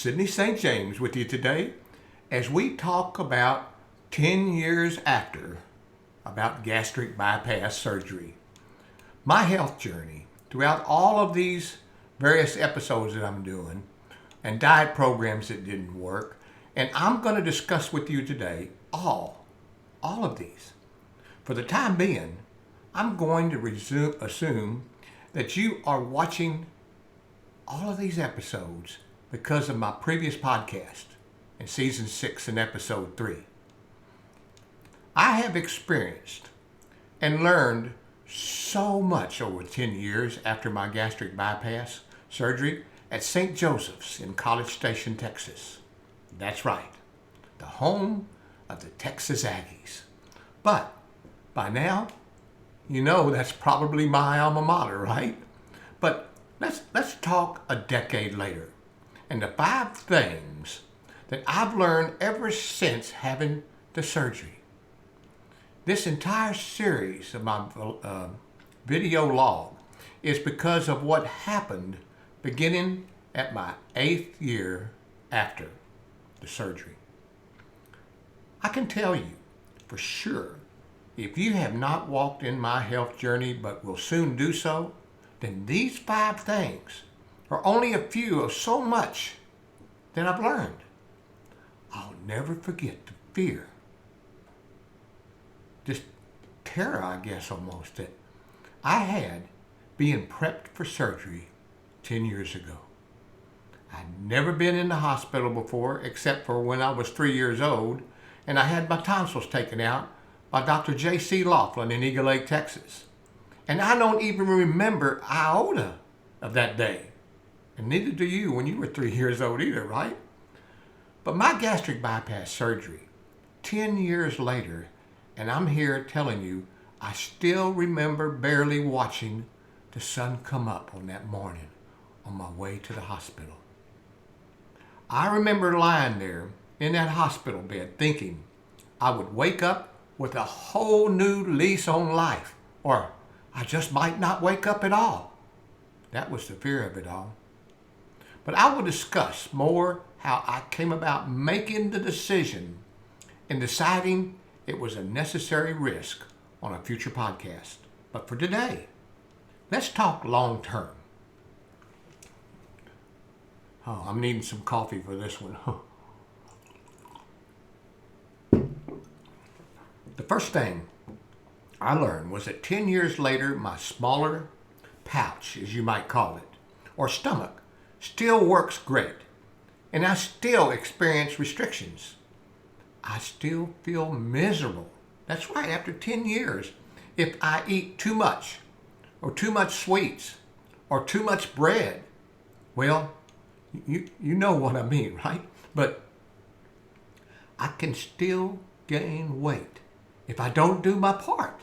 Sidney St. James with you today as we talk about 10 years after about gastric bypass surgery. My health journey throughout all of these various episodes that I'm doing and diet programs that didn't work, and I'm going to discuss with you today all of these. For the time being, I'm going to assume that you are watching all of these episodes because of my previous podcast in season 6 and episode 3. I have experienced and learned so much over 10 years after my gastric bypass surgery at St. Joseph's in College Station, Texas. That's right, the home of the Texas Aggies. But by now, you know that's probably my alma mater, right? But let's talk a decade later and the 5 things that I've learned ever since having the surgery. This entire series of my video log is because of what happened beginning at my 8th year after the surgery. I can tell you for sure, if you have not walked in my health journey but will soon do so, then these 5 things are only a few of so much that I've learned. I'll never forget the fear, just terror, I guess almost, that I had being prepped for surgery 10 years ago. I'd never been in the hospital before except for when I was 3 years old and I had my tonsils taken out by Dr. J.C. Laughlin in Eagle Lake, Texas. And I don't even remember iota of that day. And neither do you when you were 3 years old either, right? But my gastric bypass surgery, 10 years later, and I'm here telling you, I still remember barely watching the sun come up on that morning on my way to the hospital. I remember lying there in that hospital bed thinking I would wake up with a whole new lease on life, or I just might not wake up at all. That was the fear of it all. But I will discuss more how I came about making the decision and deciding it was a necessary risk on a future podcast. But for today, let's talk long term. Oh, I'm needing some coffee for this one. The first thing I learned was that 10 years later, my smaller pouch, as you might call it, or stomach, still works great. And I still experience restrictions. I still feel miserable. That's right, after 10 years, if I eat too much, or too much sweets, or too much bread. Well, you know what I mean, right? But I can still gain weight if I don't do my part.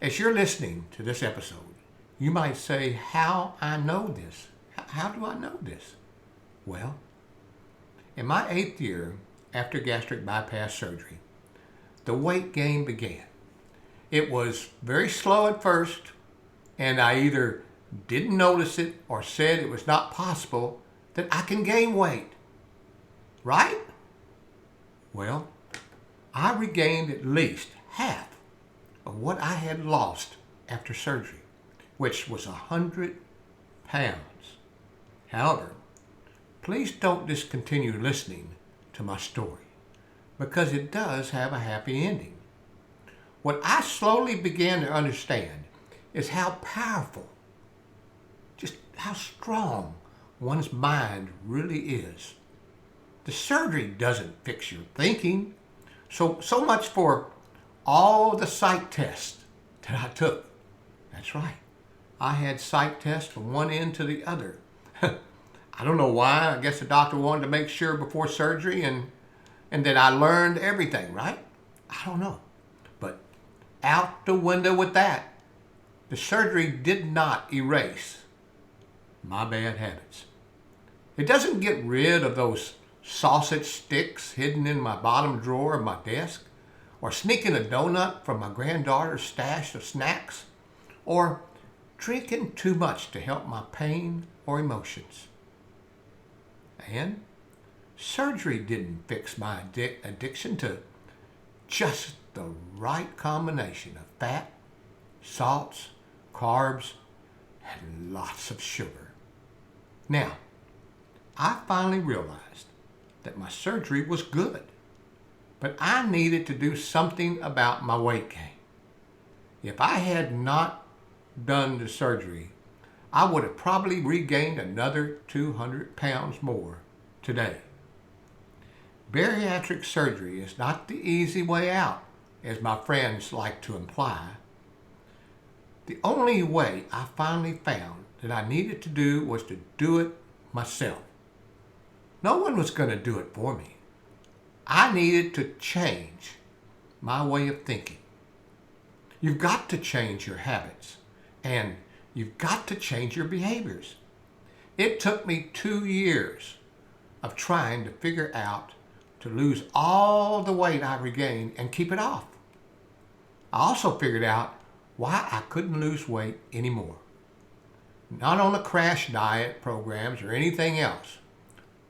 As you're listening to this episode, you might say, how I know this? How do I know this? Well, in my 8th year after gastric bypass surgery, the weight gain began. It was very slow at first, and I either didn't notice it or said it was not possible that I can gain weight. Right? Well, I regained at least half of what I had lost after surgery, which was 100 pounds. However, please don't discontinue listening to my story because it does have a happy ending. What I slowly began to understand is how powerful, just how strong one's mind really is. The surgery doesn't fix your thinking. So much for all the psych tests that I took. That's right. I had psych tests from one end to the other. I don't know why. I guess the doctor wanted to make sure before surgery and that I learned everything, right? I don't know. But out the window with that. The surgery did not erase my bad habits. It doesn't get rid of those sausage sticks hidden in my bottom drawer of my desk, or sneaking a donut from my granddaughter's stash of snacks, or drinking too much to help my pain or emotions. And surgery didn't fix my addiction to just the right combination of fat, salts, carbs, and lots of sugar. Now, I finally realized that my surgery was good, but I needed to do something about my weight gain. If I had not done the surgery, I would have probably regained another 200 pounds more today. Bariatric surgery is not the easy way out, as my friends like to imply. The only way I finally found that I needed to do was to do it myself. No one was going to do it for me. I needed to change my way of thinking. You've got to change your habits, and you've got to change your behaviors. It took me 2 years of trying to figure out to lose all the weight I regained and keep it off. I also figured out why I couldn't lose weight anymore. Not on the crash diet programs or anything else.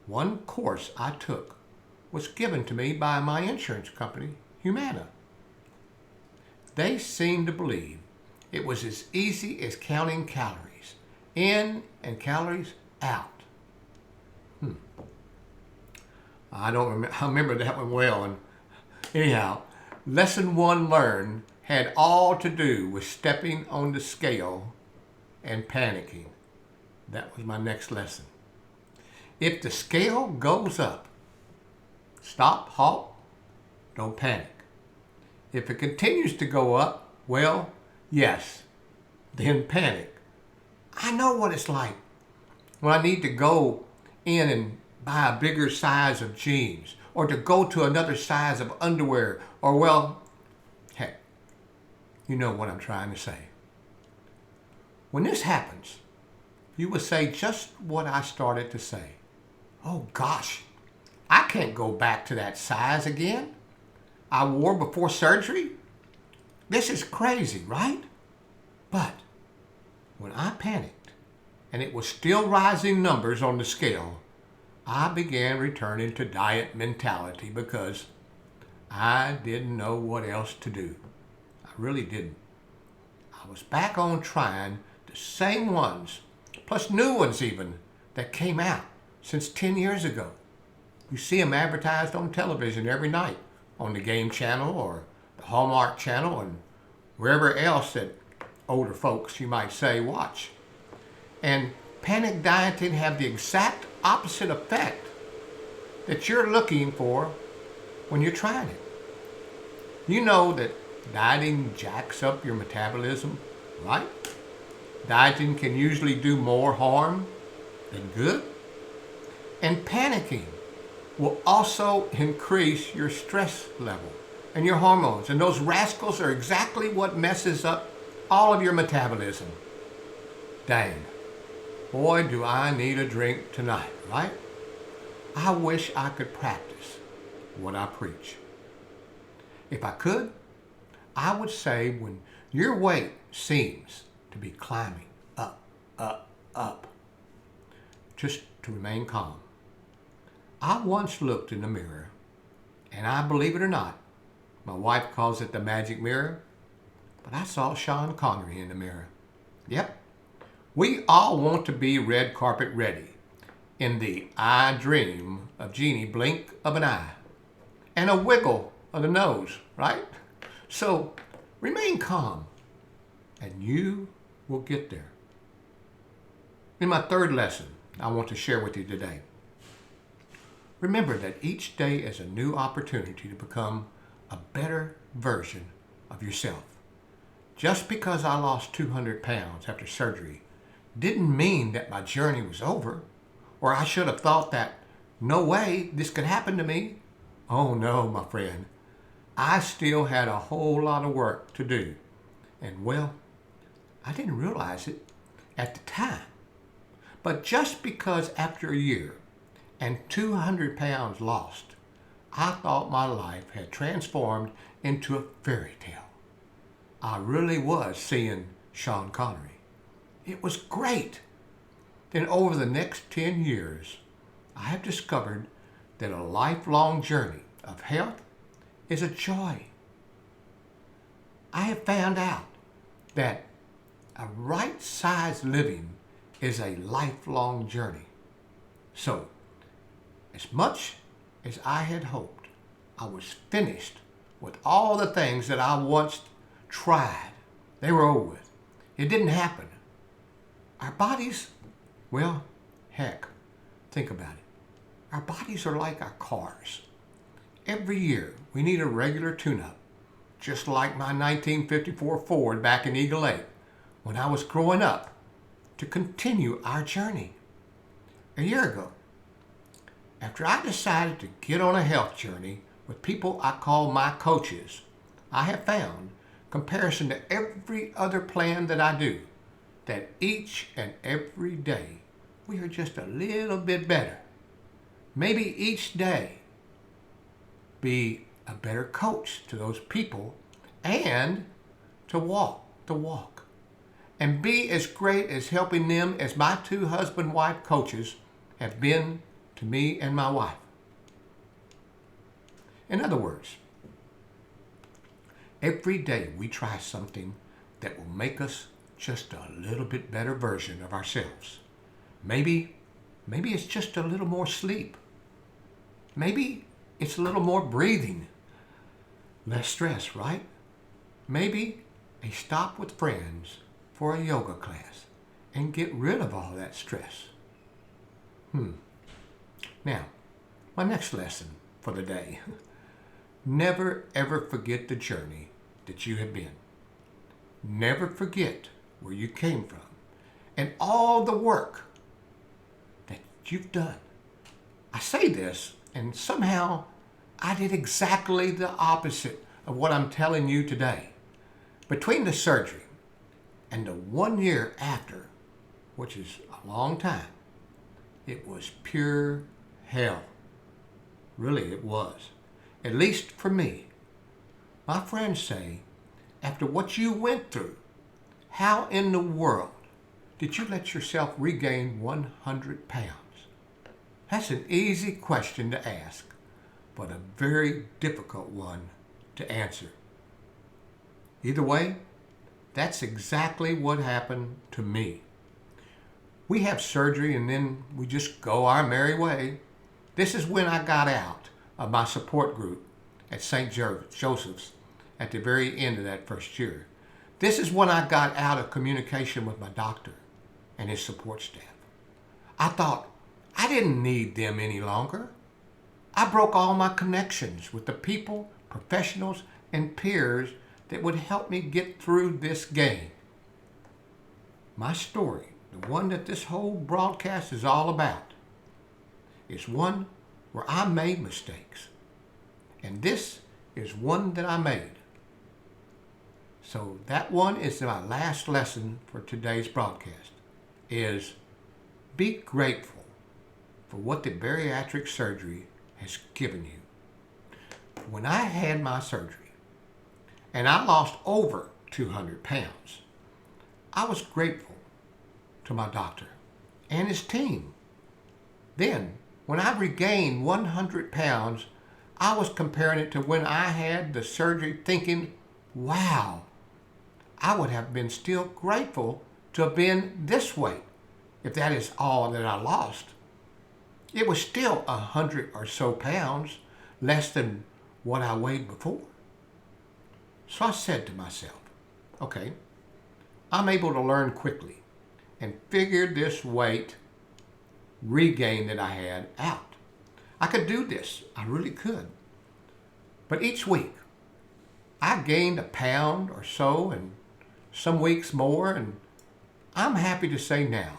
One course I took was given to me by my insurance company, Humana. They seemed to believe it was as easy as counting calories in and calories out. I remember that one well. And anyhow, lesson 1 learned had all to do with stepping on the scale and panicking. That was my next lesson. If the scale goes up, stop, halt, don't panic. If it continues to go up, well, yes, then panic. I know what it's like when I need to go in and buy a bigger size of jeans, or to go to another size of underwear, or well, heck, you know what I'm trying to say. When this happens, you will say just what I started to say. Oh gosh, I can't go back to that size again I wore before surgery. This is crazy, right? But when I panicked and it was still rising numbers on the scale, I began returning to diet mentality because I didn't know what else to do. I really didn't. I was back on trying the same ones, plus new ones even, that came out since 10 years ago. You see them advertised on television every night, on the Game Channel or the Hallmark Channel and wherever else that older folks, you might say, watch. And panic dieting have the exact opposite effect that you're looking for when you're trying it. You know that dieting jacks up your metabolism, right? Dieting can usually do more harm than good. And panicking will also increase your stress level and your hormones. And those rascals are exactly what messes up all of your metabolism. Dang. Boy, do I need a drink tonight, right? I wish I could practice what I preach. If I could, I would say when your weight seems to be climbing up, just to remain calm. I once looked in the mirror, and I believe it or not, my wife calls it the magic mirror, but I saw Sean Connery in the mirror. Yep. We all want to be red carpet ready in the I dream of Jeannie blink of an eye and a wiggle of the nose, right? So remain calm and you will get there. In my 3rd lesson, I want to share with you today. Remember that each day is a new opportunity to become a better version of yourself. Just because I lost 200 pounds after surgery didn't mean that my journey was over, or I should have thought that, no way, this could happen to me. Oh no, my friend. I still had a whole lot of work to do. And well, I didn't realize it at the time. But just because after a year and 200 pounds lost, I thought my life had transformed into a fairy tale. I really was seeing Sean Connery. It was great. Then over the next 10 years, I have discovered that a lifelong journey of health is a joy. I have found out that a right-sized living is a lifelong journey. So, as much as I had hoped I was finished with all the things that I once tried, they were over with. It didn't happen. Our bodies, well, heck, think about it. Our bodies are like our cars. Every year, we need a regular tune-up, just like my 1954 Ford back in Eagle Lake when I was growing up, to continue our journey. A year ago, after I decided to get on a health journey with people I call my coaches, I have found, comparison to every other plan that I do, that each and every day we are just a little bit better. Maybe each day be a better coach to those people and to walk the walk and be as great as helping them as my two husband-wife coaches have been to me and my wife. In other words, every day we try something that will make us just a little bit better version of ourselves. Maybe it's just a little more sleep. Maybe it's a little more breathing. Less stress, right? Maybe a stop with friends for a yoga class and get rid of all that stress. Now, my next lesson for the day. Never ever forget the journey that you have been. Never forget where you came from and all the work that you've done. I say this, and somehow I did exactly the opposite of what I'm telling you today. Between the surgery and the 1 year after, which is a long time, it was pure hell. Really, it was. At least for me. My friends say, after what you went through, how in the world did you let yourself regain 100 pounds? That's an easy question to ask, but a very difficult one to answer. Either way, that's exactly what happened to me. We have surgery and then we just go our merry way. This is when I got out of my support group at St. Joseph's at the very end of that first year. This is when I got out of communication with my doctor and his support staff. I thought I didn't need them any longer. I broke all my connections with the people, professionals, and peers that would help me get through this game. My story, the one that this whole broadcast is all about, is one where I made mistakes. And this is one that I made. So that one is my last lesson for today's broadcast, is be grateful for what the bariatric surgery has given you. When I had my surgery and I lost over 200 pounds, I was grateful to my doctor and his team. Then, when I regained 100 pounds, I was comparing it to when I had the surgery thinking, wow, I would have been still grateful to have been this weight if that is all that I lost. It was still 100 or so pounds less than what I weighed before. So I said to myself, okay, I'm able to learn quickly and figure this weight regain that I had out. I could do this. I really could. But each week, I gained a pound or so, and some weeks more, and I'm happy to say now,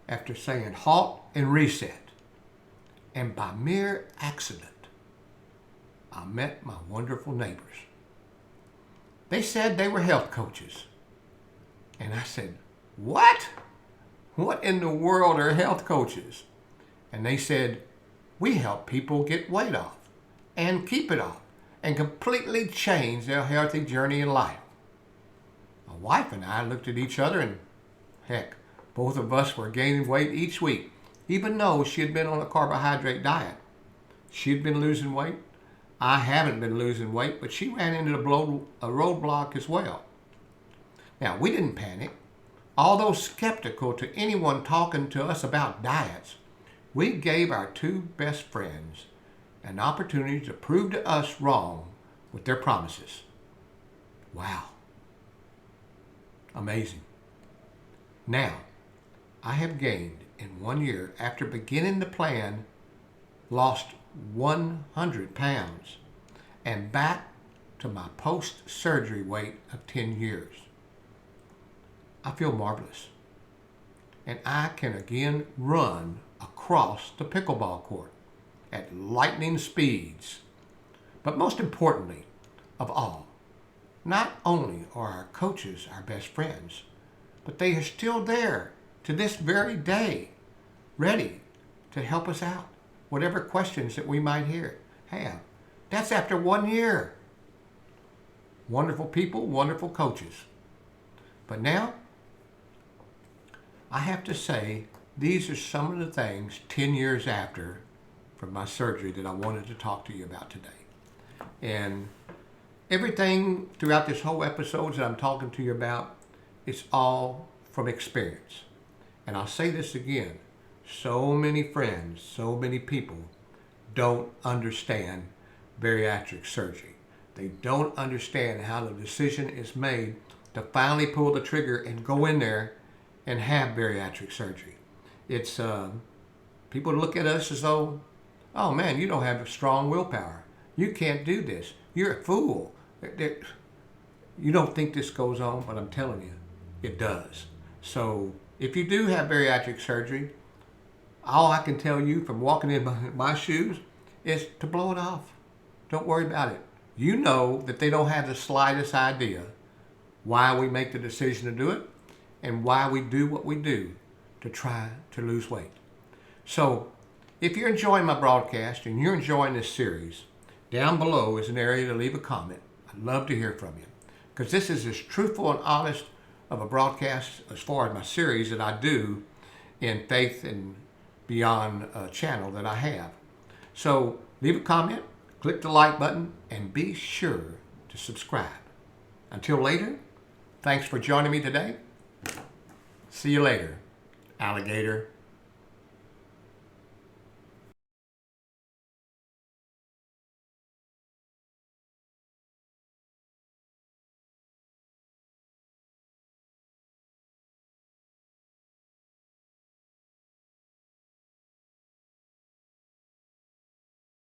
after saying halt and reset, and by mere accident, I met my wonderful neighbors. They said they were health coaches. And I said, what? What in the world are health coaches? And they said, we help people get weight off and keep it off and completely change their healthy journey in life. My wife and I looked at each other and, heck, both of us were gaining weight each week. even though she had been on a carbohydrate diet. She had been losing weight. I haven't been losing weight, but she ran into a roadblock as well. Now, we didn't panic. Although skeptical to anyone talking to us about diets, we gave our two best friends an opportunity to prove to us wrong with their promises. Wow. Amazing. Now, I have gained in 1 year, after beginning the plan, lost 100 pounds and back to my post-surgery weight of 10 years. I feel marvelous. And I can again run across the pickleball court at lightning speeds. But most importantly of all, not only are our coaches our best friends, but they are still there to this very day, ready to help us out, whatever questions that we might have. That's after 1 year. Wonderful people, wonderful coaches. But now, I have to say, these are some of the things 10 years after from my surgery that I wanted to talk to you about today. And everything throughout this whole episode that I'm talking to you about, it's all from experience. And I'll say this again, so many friends, so many people don't understand bariatric surgery. They don't understand how the decision is made to finally pull the trigger and go in there and have bariatric surgery. It's people look at us as though, oh man, you don't have a strong willpower. You can't do this. You're a fool. You don't think this goes on, but I'm telling you, it does. So if you do have bariatric surgery, all I can tell you from walking in my shoes is to blow it off. Don't worry about it. You know that they don't have the slightest idea why we make the decision to do it and why we do what we do to try to lose weight. So if you're enjoying my broadcast and you're enjoying this series, down below is an area to leave a comment. I'd love to hear from you, because this is as truthful and honest of a broadcast as far as my series that I do in Faith and Beyond channel that I have. So leave a comment, click the like button, and be sure to subscribe. Until later, thanks for joining me today. See you later, alligator.